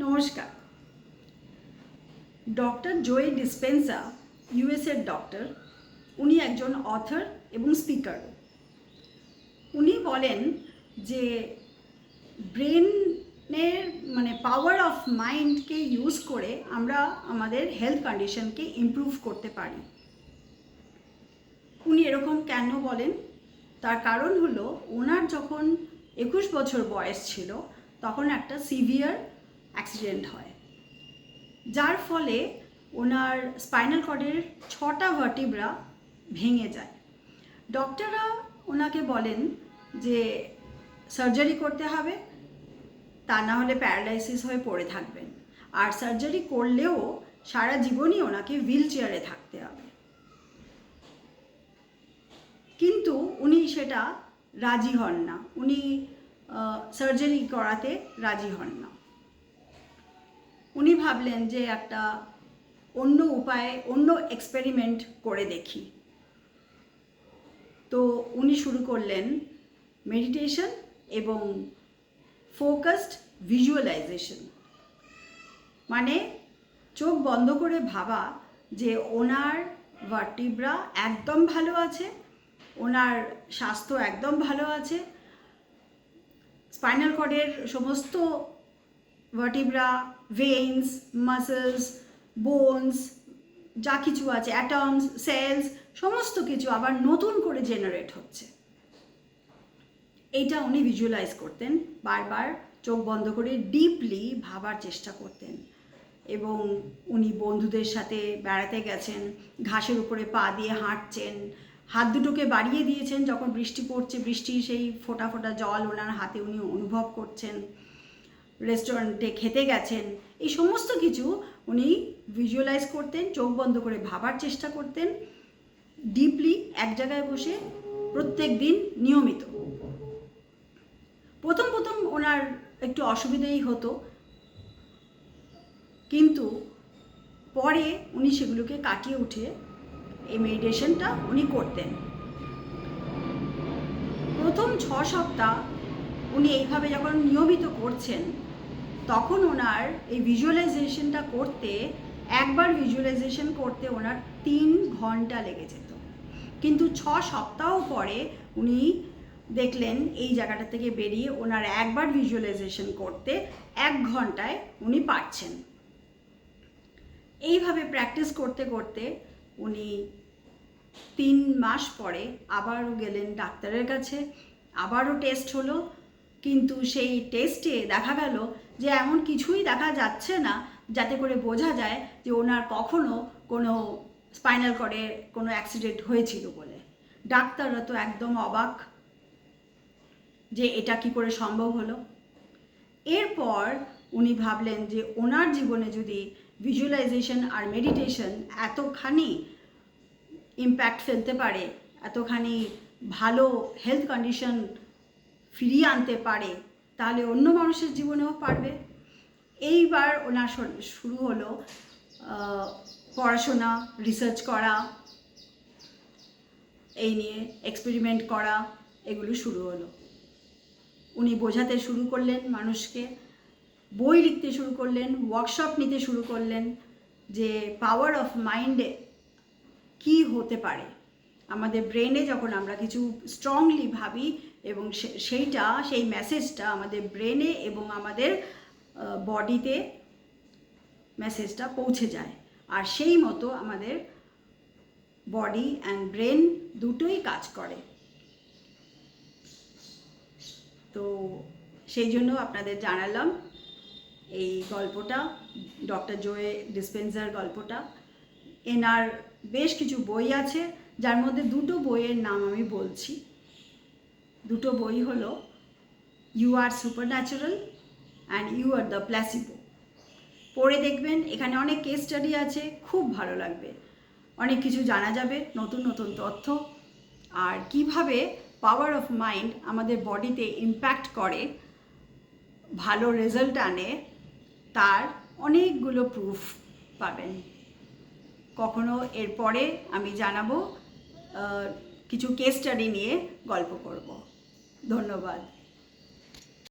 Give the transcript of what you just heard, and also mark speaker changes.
Speaker 1: নমস্কার। ডক্টর জোয়ে ডিসপেন্সা ইউএসের ডক্টর। উনি একজন অথর এবং স্পিকার। উনি বলেন যে ব্রেনের পাওয়ার অফ মাইন্ডকে ইউজ করে আমরা আমাদের হেলথ কন্ডিশনকে ইমপ্রুভ করতে পারি। উনি এরকম কেন বলেন? তার কারণ হলো ওনার যখন 21 বছর বয়স ছিল তখন একটা সিভিয়ার অ্যাক্সিডেন্ট হয়, যার ফলে ওনার স্পাইনাল কর্ডের 6টা ভার্টিব্রা ভেঙে যায়। ডক্টররা ওনাকে বলেন যে সার্জারি করতে হবে, তা না হলে প্যারালাইসিস হয়ে পড়ে থাকবেন, আর সার্জারি করলেও সারা জীবনই ওনাকে হুইল চেয়ারে থাকতে হবে। কিন্তু উনি সেটা রাজি হন না, উনি সার্জারি করাতে রাজি হন না। উনি ভাবলেন যে একটা অন্য উপায়ে অন্য এক্সপেরিমেন্ট করে দেখি। তো উনি শুরু করলেন মেডিটেশন এবং ফোকাসড ভিজুয়ালাইজেশন। মানে চোখ বন্ধ করে ভাবা যে ওনার ভার্টিব্রা একদম ভালো আছে, ওনার স্বাস্থ্য একদম ভালো আছে, স্পাইনাল কর্ডের সমস্ত ভার্টিব্রা, ভেইনস, মাসেলস, বোনস, যা কিছু আছে, অ্যাটমস, সেলস, সমস্ত কিছু আবার নতুন করে জেনারেট হচ্ছে। এইটা উনি ভিজুয়ালাইজ করতেন, বারবার চোখ বন্ধ করে ডিপলি ভাবার চেষ্টা করতেন। এবং উনি বন্ধুদের সাথে বেড়াতে গেছেন, ঘাসের উপরে পা দিয়ে হাঁটছেন, হাত দুটোকে বাড়িয়ে দিয়েছেন যখন বৃষ্টি পড়ছে, বৃষ্টির সেই ফোঁটা ফোঁটা জল ওনার হাতে উনি অনুভব করছেন, রেস্টুরেন্টে খেতে গেছেন। এই সমস্ত কিছু উনি ভিজুয়ালাইজ করতেন, চোখ বন্ধ করে ভাবার চেষ্টা করতেন ডিপলি, এক জায়গায় বসে প্রত্যেক দিন নিয়মিত। প্রথম প্রথম ওনার একটু অসুবিধাই হতো, কিন্তু পরে উনি সেগুলোকে কাটিয়ে উঠে এই মেডিটেশনটা উনি করতেন। প্রথম 6 সপ্তাহ উনি এইভাবে যখন নিয়মিত করছেন, তখন ওনার এই ভিজুয়ালাইজেশনটা করতে, একবার ভিজুয়ালাইজেশন করতে ওনার 3 ঘন্টা লেগে যেত। কিন্তু 6 সপ্তাহ পরে উনি দেখলেন এই জায়গাটা থেকে বেরিয়ে ওনার একবার ভিজুয়ালাইজেশন করতে 1 ঘন্টায় উনি পারছেন। এইভাবে প্র্যাকটিস করতে করতে উনি 3 মাস পরে আবারও গেলেন ডাক্তারের কাছে, আবারও টেস্ট হলো। কিন্তু সেই টেস্টে দেখা গেল যে এমন কিছুই দেখা যাচ্ছে না যাতে করে বোঝা যায় যে ওনার কখনো কোনো স্পাইনাল কর্ডে কোনো অ্যাক্সিডেন্ট হয়েছিল বলে। ডাক্তাররা তো একদম অবাক যে এটা কি করে সম্ভব হলো। এরপর উনি ভাবলেন যে ওনার জীবনে যদি ভিজুয়ালাইজেশন আর মেডিটেশন এতখানি ইম্প্যাক্ট ফেলতে পারে, এতখানি ভালো হেলথ কন্ডিশন ফিরিয়ে আনতে পারে, তাহলে অন্য মানুষের জীবনেও পারবে। এইবার ওনার শুরু হলো পড়াশোনা, রিসার্চ করা, এই নিয়ে এক্সপেরিমেন্ট করা, এগুলো শুরু হলো। উনি বোঝাতে শুরু করলেন মানুষকে, বই লিখতে শুরু করলেন, ওয়ার্কশপ নিতে শুরু করলেন যে পাওয়ার অফ মাইন্ডে কি হতে পারে। আমাদের ব্রেনে যখন আমরা কিছু স্ট্রংলি ভাবি এবং সেই মেসেজটা আমাদের ব্রেনে এবং আমাদের বডিতে মেসেজটা পৌঁছে যায়, আর সেই মতো আমাদের বডি অ্যান্ড ব্রেন দুটোই কাজ করে। তো সেই জন্য আপনাদের জানালাম এই গল্পটা, ডক্টর জোয়ে ডিসপেন্সার গল্পটা। এনার বেশ কিছু বই আছে, যার মধ্যে 2টো বইয়ের নাম আমি বলছি। 2টো বই হলো you are supernatural and you are the placebo. পড়ে দেখবেন, এখানে অনেক কেস স্টাডি আছে, খুব ভালো লাগবে, অনেক কিছু জানা যাবে, নতুন নতুন তথ্য, আর কিভাবে পাওয়ার অফ মাইন্ড আমাদের বডিতে ইম্প্যাক্ট করে, ভালো রেজাল্ট আনে, তার অনেকগুলো প্রুফ পাবেন। কখনো এরপরে আমি জানাবো, কিছু কেস স্টাডি নিয়ে গল্প করব। ধন্যবাদ।